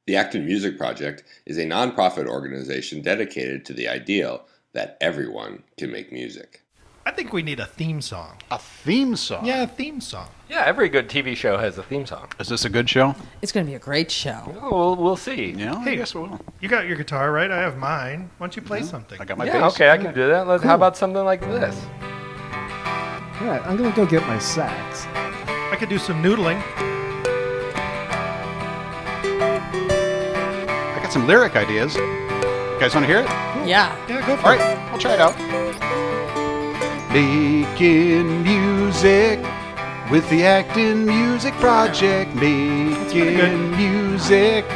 The Acton Music Project is a nonprofit organization dedicated to the ideal that everyone can make music. I think we need a theme song. A theme song? Yeah, a theme song. Yeah, every good TV show has a theme song. Is this a good show? It's going to be a great show. Oh, we'll see. Yeah, Hey, I guess we will. You got your guitar, right? I have mine. Why don't you play something? I got my Yeah, bass. okay, I can do that. How about something like this? All right, I'm going to go get my sax. I could do some noodling. I got some lyric ideas. You guys want to hear it? Yeah. Yeah, go for All it. right, I'll try it out. Making music with the Acton Music Project. Making music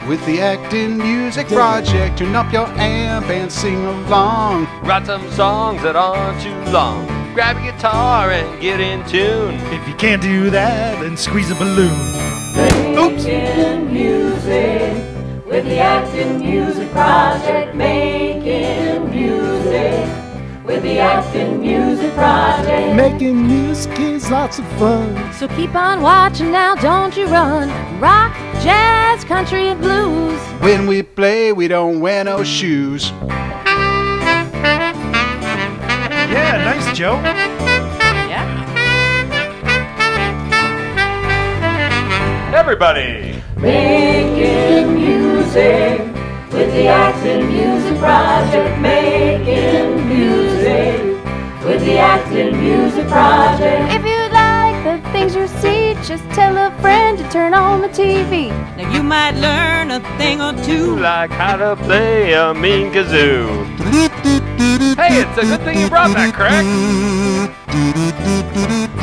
with the Acton Music Project. Turn up your amp and sing along. Write some songs that aren't too long. Grab a guitar and get in tune. If you can't do that, then squeeze a balloon. Oops. Making music with the Acton Music Project. Making music with the Acton Music Project. Making music is lots of fun. So keep on watching now, don't you run. Rock, jazz, country, and blues. When we play, we don't wear no shoes. Yeah, nice, Joe. Yeah. Everybody! Making music with the Acton Music Project. Making music with the Acton Music Project. If you like the things you see, just tell a friend to turn on the TV. Now you might learn a thing or two. Like how to play a mean kazoo. Hey, it's a good thing you brought that, Craig.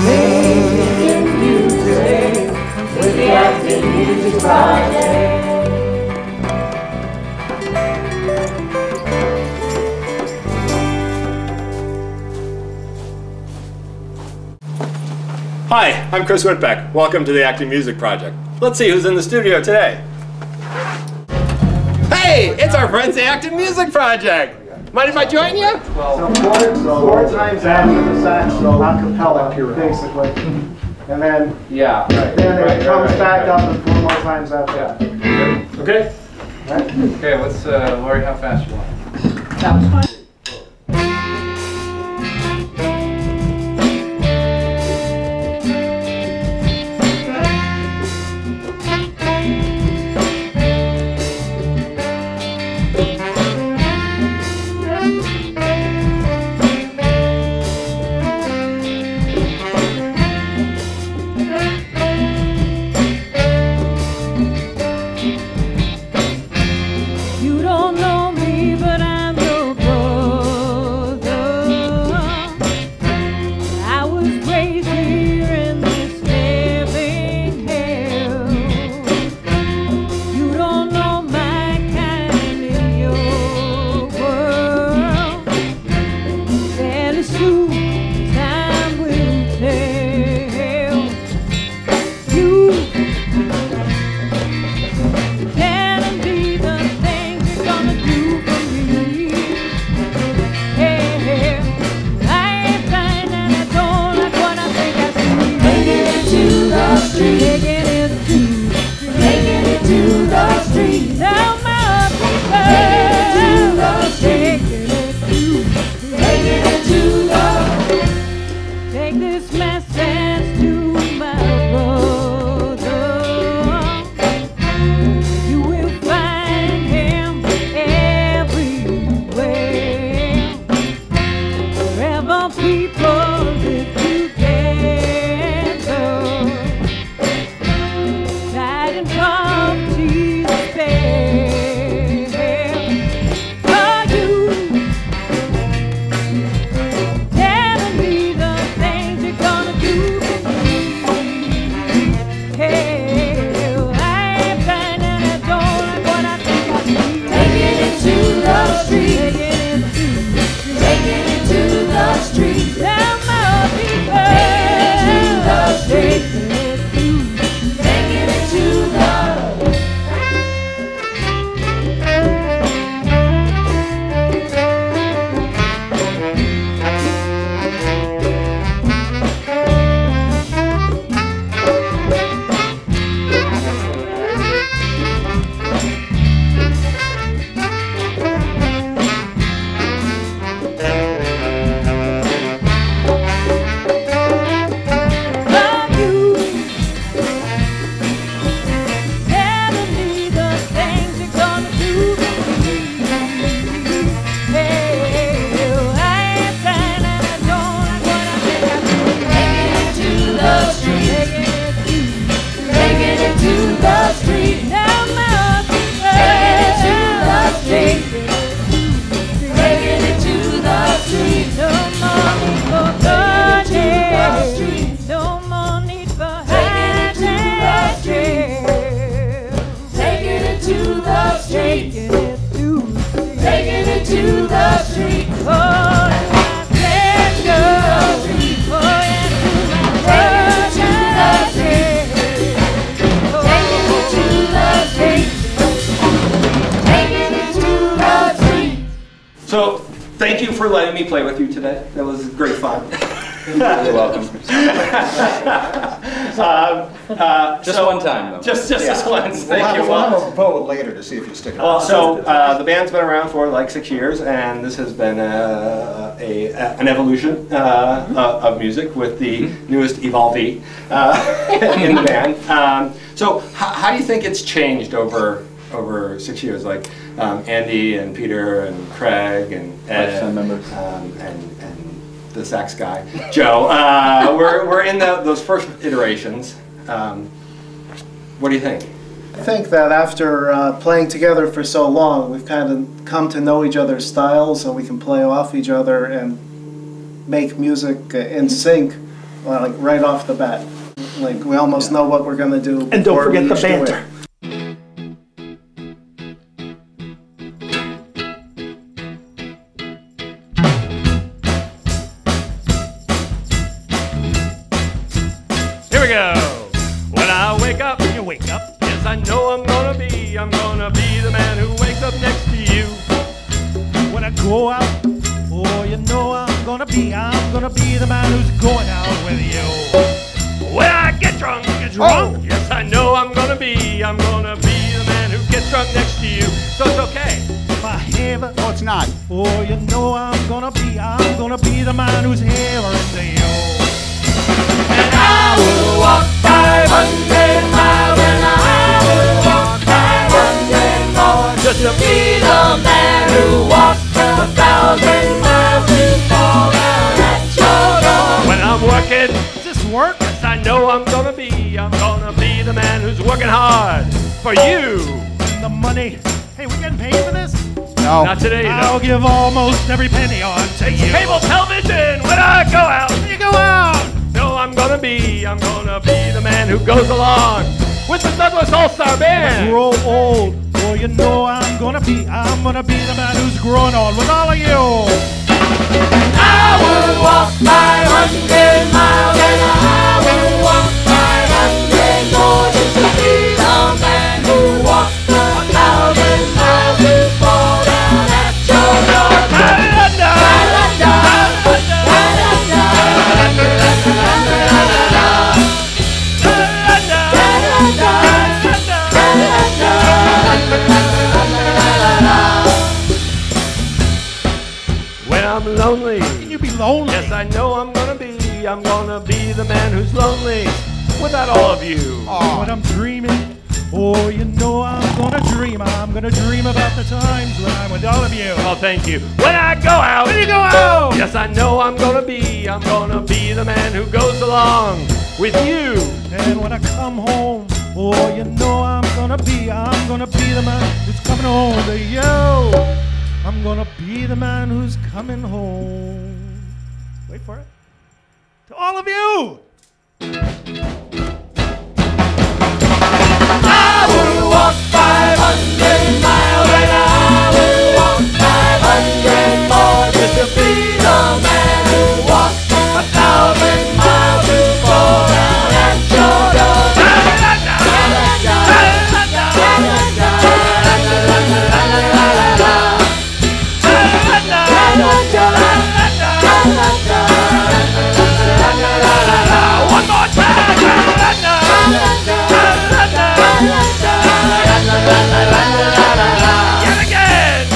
Making music with the Acton Music Project. Hi, I'm Chris Whitbeck. Welcome to the Acton Music Project. Let's see who's in the studio today. Hey, it's our friends the Acton Music Project. Mind if I join you? Four times after the sax, acapella, basically. And then, then it comes back up and four more times after that. Okay. Okay, let's, Lori, how fast you want? That was fine. You don't know me, but I'm your brother. streets. Taking it to the streets. Oh, let's go. Oh, yeah. Taking it to the streets. Taking it to the streets. So, thank you for letting me play with you today. That was great fun. You're welcome. Just one time, though. Just this once. Thank you. We'll have a vote later to see if you stick it. Well, so the band's been around for like 6 years, and this has been an evolution of music with the newest evolvee in the band. So, how do you think it's changed over 6 years? Like Andy and Peter and Craig and Ed and the sax guy, Joe. We're in those first iterations. What do you think? I think that after playing together for so long, we've kind of come to know each other's styles, and we can play off each other and make music in sync, like right off the bat. Like we almost know what we're gonna do. And don't forget the banter. Here we go. When I wake up, you wake up. Yes, I know I'm gonna be the man who wakes up next to you. When I go out, oh, you know I'm gonna be the man who's going out with you. When I get drunk, yes, I know I'm gonna be the man who gets drunk next to you. So it's okay. If I have, No, it's not. oh, you know I'm gonna be the man who's here into you. And I will walk 500 miles, and I will walk 500 more, just to be the man who walks 1,000 miles to fall down at your door. When I'm working, Does this work? yes, I know I'm gonna be the man who's working hard for you. And the money. Hey, we getting paid for this? No. Not today, I'll though. give almost every penny on to you. Cable television, when I go out, When you go out, no, I'm gonna be the man who goes along with the Douglas All-Star Band. grow old. Oh, you know I'm gonna be the man who's growing old with all of you. I will walk 500 miles, and I will walk 500 more, just to be the man who walks 1,000 miles to fall down at your door. When I'm lonely, Can you be lonely? yes, I know I'm gonna be the man who's lonely without all of you. When I'm dreaming, oh, you know I'm gonna dream about the times when I'm with all of you. Oh, thank you. When I go out, When you go out, yes, I know I'm gonna be the man who goes along with you. and when I come home, oh, you know I'm gonna be the man who's coming home to you. I'm gonna be the man who's coming home. Wait for it. To all of you. I will walk 500 miles, and I will walk 500 more, just to be the man who walks 1,000 miles to fall down at your door. One more time. Yet again.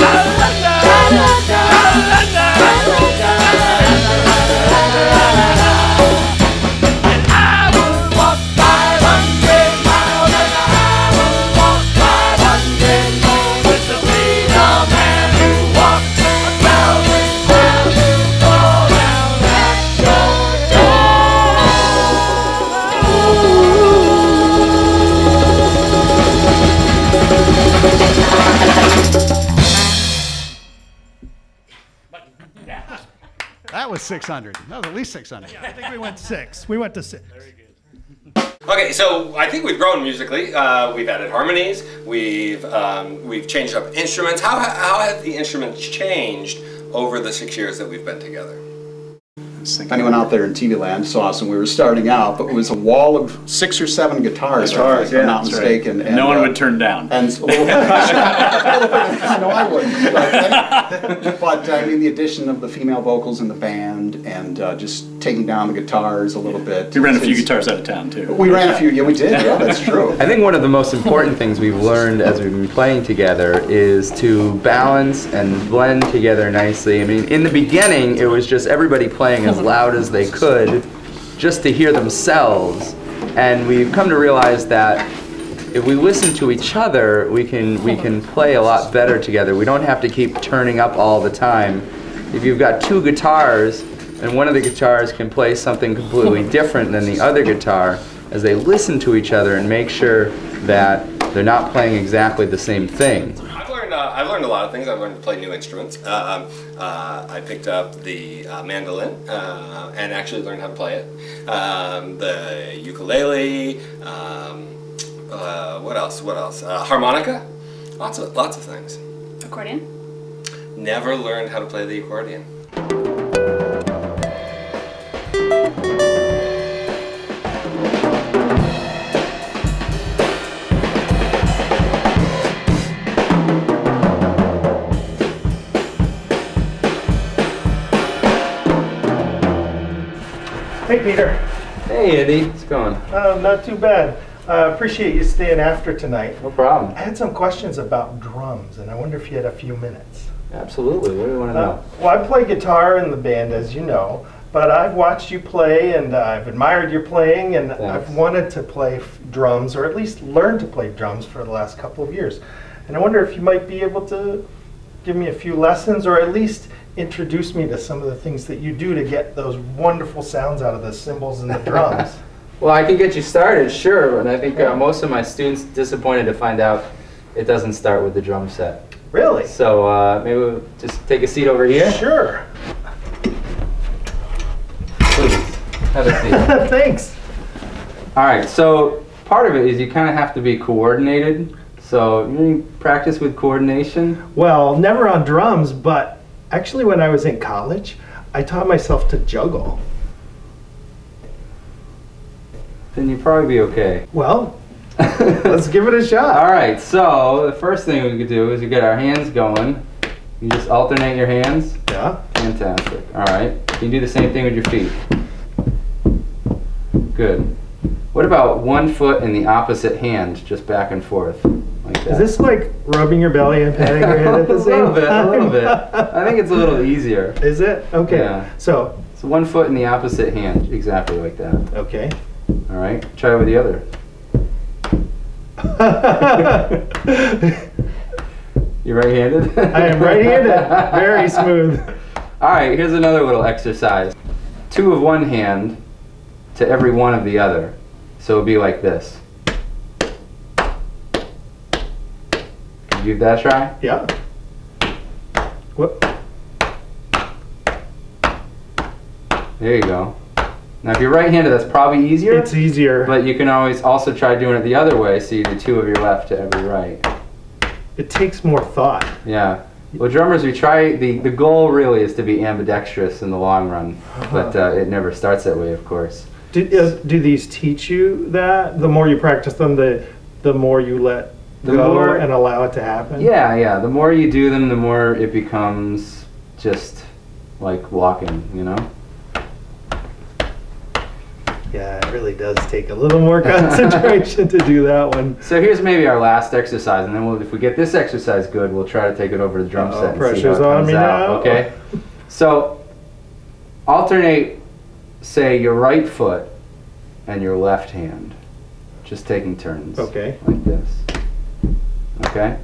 And I will walk 500 miles, and I will walk 500 more, just to be the man who walks 1,000 miles to fall down at your That was 600. That was at least 600. I think we went 6. We went to 6. Very good. Okay, so I think we've grown musically. We've added harmonies. We've changed up instruments. How have the instruments changed over the 6 years that we've been together? If anyone out there in TV land saw us when we were starting out, but it was a wall of 6 or 7 guitars, if I'm not mistaken. Right. And no one would turn down. And I know I wouldn't. But I mean, the addition of the female vocals in the band and just taking down the guitars a little bit. We ran a few guitars out of town too. We ran a few, yeah, we did. Yeah, that's true. I think one of the most important things we've learned as we've been playing together is to balance and blend together nicely. I mean, in the beginning, it was just everybody playing as loud as they could just to hear themselves, and we've come to realize that if we listen to each other, we can play a lot better together. We don't have to keep turning up all the time. If you've got 2 guitars and one of the guitars can play something completely different than the other guitar, as they listen to each other and make sure that they're not playing exactly the same thing. I've learned a lot of things. I've learned to play new instruments. I picked up the mandolin and actually learned how to play it. The ukulele. What else? Harmonica. Lots of things. Accordion. Never learned how to play the accordion. Hey, Peter. Hey, Eddie. How's it going? Not too bad. Appreciate you staying after tonight. No problem. I had some questions about drums, and I wonder if you had a few minutes. Absolutely. What do you want to know? Well, I play guitar in the band, as you know, but I've watched you play, and I've admired your playing, and Thanks. I've wanted to play drums, or at least learn to play drums for the last couple of years. And I wonder if you might be able to give me a few lessons, or at least introduce me to some of the things that you do to get those wonderful sounds out of the cymbals and the drums. Well, I can get you started, sure, and I think most of my students disappointed to find out it doesn't start with the drum set. Really? So maybe we'll just take a seat over here. Sure. Please, have a seat. Thanks. All right, so part of it is you kind of have to be coordinated. So you practice with coordination? Well, never on drums, but actually when I was in college, I taught myself to juggle. Then you'd probably be okay. Well, let's give it a shot. All right, so the first thing we could do is we get our hands going. You just alternate your hands. Yeah. Fantastic. All right. You can do the same thing with your feet. Good. What about one foot in the opposite hand, just back and forth, like that? Is this like rubbing your belly and patting your head at the same time? A little bit. I think it's a little easier. Is it? Okay. Yeah. So one foot in the opposite hand, exactly like that. Okay. All right. Try it with the other. You're right-handed? I am right-handed. Very smooth. All right, here's another little exercise. 2 of one hand to every 1 of the other. So it'll be like this. Can you give that a try? Yeah. Whoop. There you go. Now if you're right-handed, that's probably easier. It's easier. But you can always also try doing it the other way, so you do 2 of your left to every right. It takes more thought. Yeah. Well, drummers, we try, the goal really is to be ambidextrous in the long run, but it never starts that way, of course. Do these teach you that? The more you practice them, the more you let go and allow it to happen? Yeah, yeah. The more you do them, the more it becomes just like walking, you know? Yeah, it really does take a little more concentration to do that one. So here's maybe our last exercise, and then if we get this exercise good, we'll try to take it over to the drum set and see how pressure's it on comes me out. now. Okay? So alternate, say, your right foot and your left hand, just taking turns. Okay. Like this. Okay?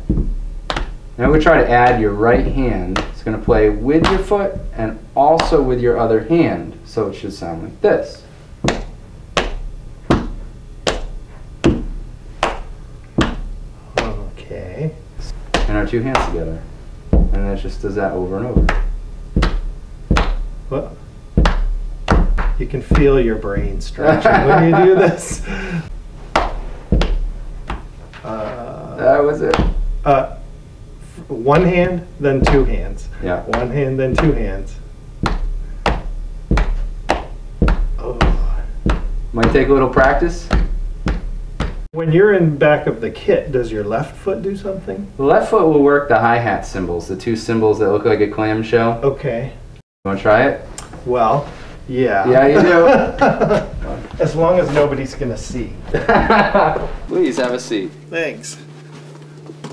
Now we try to add your right hand. It's going to play with your foot and also with your other hand, so it should sound like this. Okay. And our 2 hands together. And it just does that over and over. What? You can feel your brain stretching when you do this. That was it. One hand, then two hands. Yeah. One hand, then two hands. Oh. Might take a little practice. When you're in back of the kit, does your left foot do something? The left foot will work the hi-hat cymbals, the two cymbals that look like a clamshell. Okay. You want to try it? Well, yeah. Yeah, you do. As long as nobody's gonna see. Please have a seat. Thanks.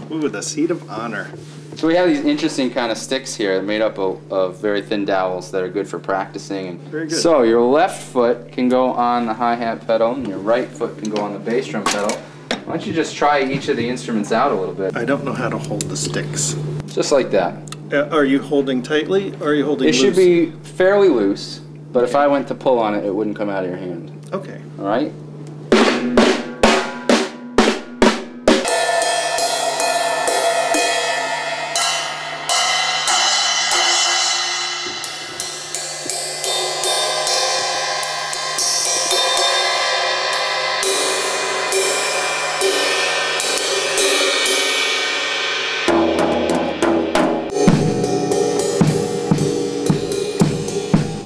Ooh, the seat of honor. So we have these interesting kind of sticks here made up of very thin dowels that are good for practicing. And very good. So your left foot can go on the hi-hat pedal and your right foot can go on the bass drum pedal. Why don't you just try each of the instruments out a little bit? I don't know how to hold the sticks. Just like that. Are you holding tightly or are you holding loose? It should be fairly loose, but if I went to pull on it, it wouldn't come out of your hand. Okay. All right?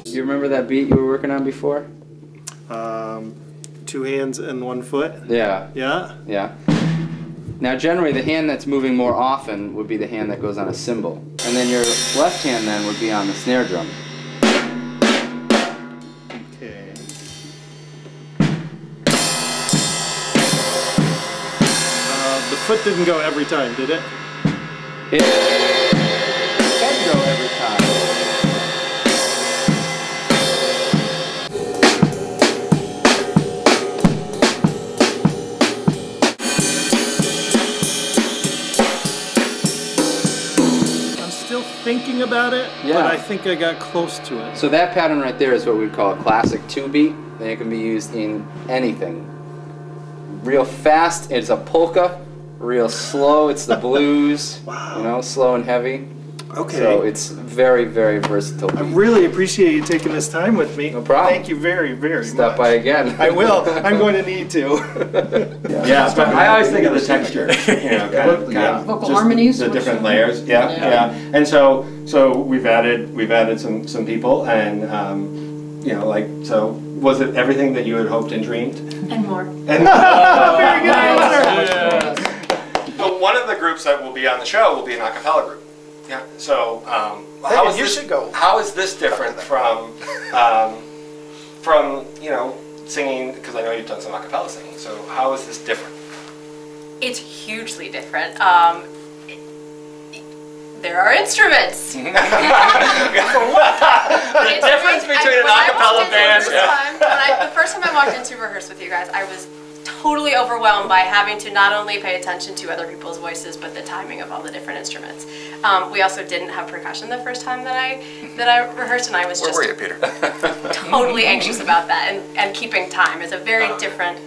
You remember that beat you were working on before? Two hands and one foot? Yeah. Yeah? Yeah. Now generally the hand that's moving more often would be the hand that goes on a cymbal. And then your left hand then would be on the snare drum. Okay. The foot didn't go every time, did it? It can go every time. Thinking about it, Yeah. but I think I got close to it. So that pattern right there is what we'd call a classic 2-beat, and it can be used in anything. Real fast, it's a polka. Real slow, it's the blues. Wow. You know, slow and heavy. Okay. So it's very, very versatile beat. I really appreciate you taking this time with me. No problem. Thank you very, very much. Stop by again. I will. I'm going to need to. Yeah, but I always think of the texture, you know, kind of Vocal just harmonies, the different layers. Yeah. And so we've added some people, and you know, like, so was it everything that you had hoped and dreamed? And more. And very good answer. So one of the groups that will be on the show will be an a cappella group. Yeah. So how is this different from you know, singing? Because I know you've done some a cappella singing. So how is this different? It's hugely different. There are instruments. The difference between an a cappella band. The first time I walked in to rehearse with you guys, I was totally overwhelmed by having to not only pay attention to other people's voices, but the timing of all the different instruments. We also didn't have percussion the first time that I rehearsed, and I was just Where were you, Peter? totally anxious about that. And keeping time is a very different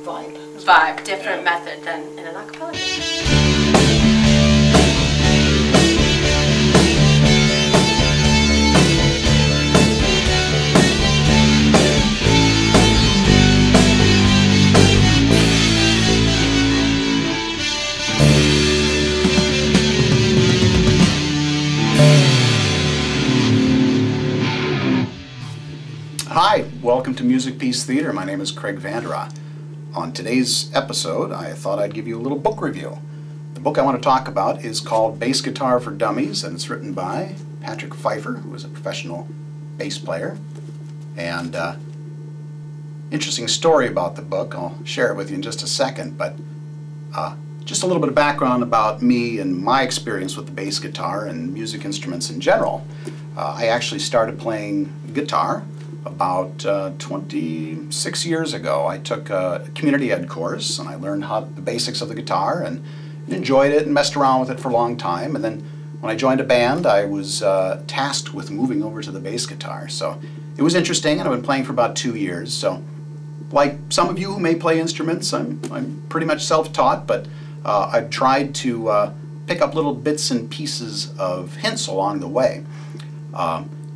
vibe, different method than in an a cappella group. Hi, welcome to Music Peace Theater. My name is Craig Vandera. On today's episode, I thought I'd give you a little book review. The book I want to talk about is called Bass Guitar for Dummies, and it's written by Patrick Pfeiffer, who is a professional bass player. And interesting story about the book. I'll share it with you in just a second, but just a little bit of background about me and my experience with the bass guitar and music instruments in general. I actually started playing guitar about 26 years ago. I took a community ed course and I learned the basics of the guitar and enjoyed it and messed around with it for a long time. And then when I joined a band, I was tasked with moving over to the bass guitar. So it was interesting, and I've been playing for about 2 years. So like some of you who may play instruments, I'm pretty much self-taught, but I've tried to pick up little bits and pieces of hints along the way.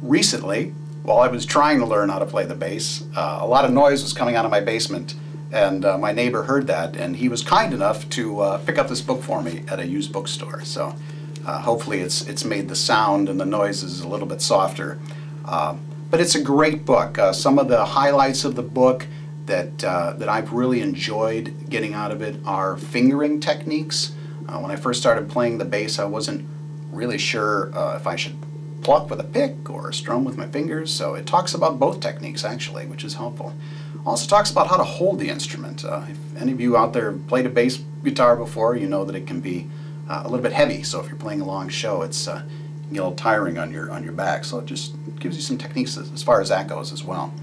Recently, while I was trying to learn how to play the bass, a lot of noise was coming out of my basement, and my neighbor heard that, and he was kind enough to pick up this book for me at a used bookstore. So hopefully it's made the sound and the noises a little bit softer. But it's a great book. Some of the highlights of the book that I've really enjoyed getting out of it are fingering techniques. When I first started playing the bass, I wasn't really sure if I should pluck with a pick or strum with my fingers, so it talks about both techniques actually, which is helpful. Also talks about how to hold the instrument. If any of you out there have played a bass guitar before, you know that it can be a little bit heavy, so if you're playing a long show, it's it can get a little tiring on your back, so it just gives you some techniques as far as that goes as well.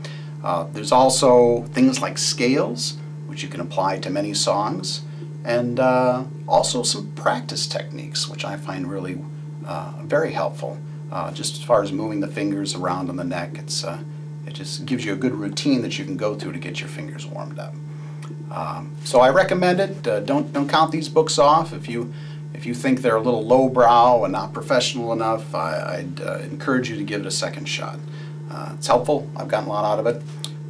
There's also things like scales, which you can apply to many songs, and also some practice techniques, which I find really very helpful. Just as far as moving the fingers around on the neck, it just gives you a good routine that you can go through to get your fingers warmed up. So I recommend it. Don't count these books off. If you think they're a little lowbrow and not professional enough, I'd encourage you to give it a second shot. It's helpful. I've gotten a lot out of it.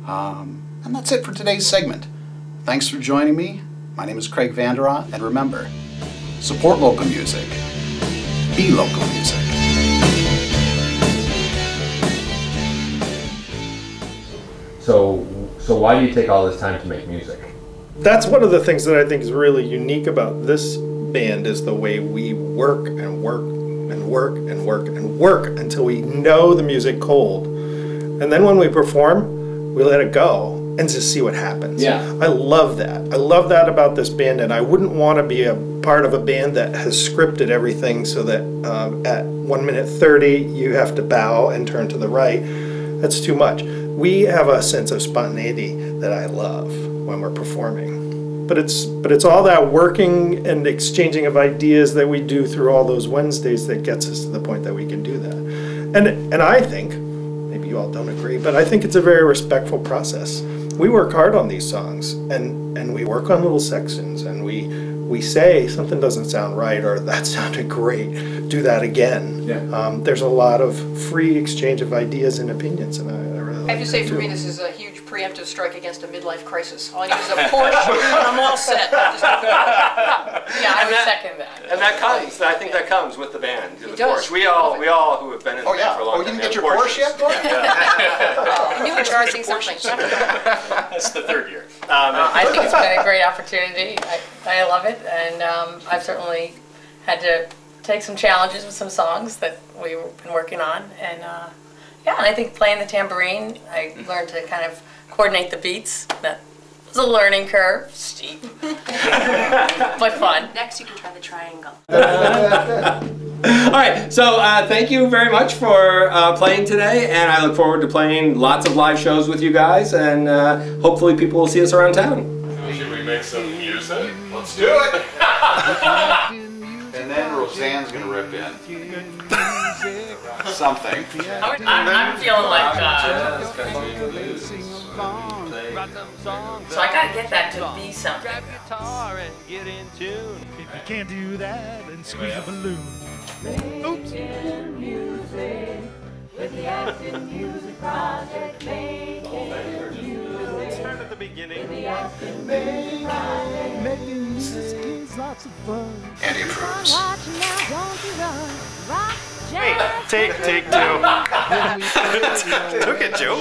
And that's it for today's segment. Thanks for joining me. My name is Craig Vanderot, and remember, support local music. Be local music. So why do you take all this time to make music? That's one of the things that I think is really unique about this band is the way we work and work and work and work and work until we know the music cold. And then when we perform, we let it go and just see what happens. Yeah. I love that. I love that about this band, and I wouldn't want to be a part of a band that has scripted everything so that at 1 minute 30 you have to bow and turn to the right. That's too much. We have a sense of spontaneity that I love when we're performing. But it's all that working and exchanging of ideas that we do through all those Wednesdays that gets us to the point that we can do that. And I think, maybe you all don't agree, but I think it's a very respectful process. We work hard on these songs, and we work on little sections, and we say something doesn't sound right, or that sounded great, do that again. Yeah. There's a lot of free exchange of ideas and opinions, and I really I have to say, for me, this is a huge preemptive strike against a midlife crisis. All I need is a Porsche, and I'm all set. Yeah, I would second that. And that comes, I think that comes with the band. It the does. Porsche. We all who have been in the band for a long time. Oh, you didn't get your Porsche yet, Gordon? I knew we were missing something. That's the third year. I think it's been a great opportunity. I love it, and I've certainly had to take some challenges with some songs that we've been working on, and yeah, and I think playing the tambourine, I learned to kind of coordinate the beats. That was a learning curve, steep, but fun. Next, you can try the triangle. All right, so thank you very much for playing today, and I look forward to playing lots of live shows with you guys, and hopefully people will see us around town. Should we make some music? Let's do it! And then Roseanne's gonna rip in. Something. I'm feeling like so I gotta get that to be something. If you can't do that, then squeeze a balloon. Oops. Music with the Acton Music Project. Start at the beginning. Making music is lots of fun. Andy approves. Hey, take two. Took it, Joe.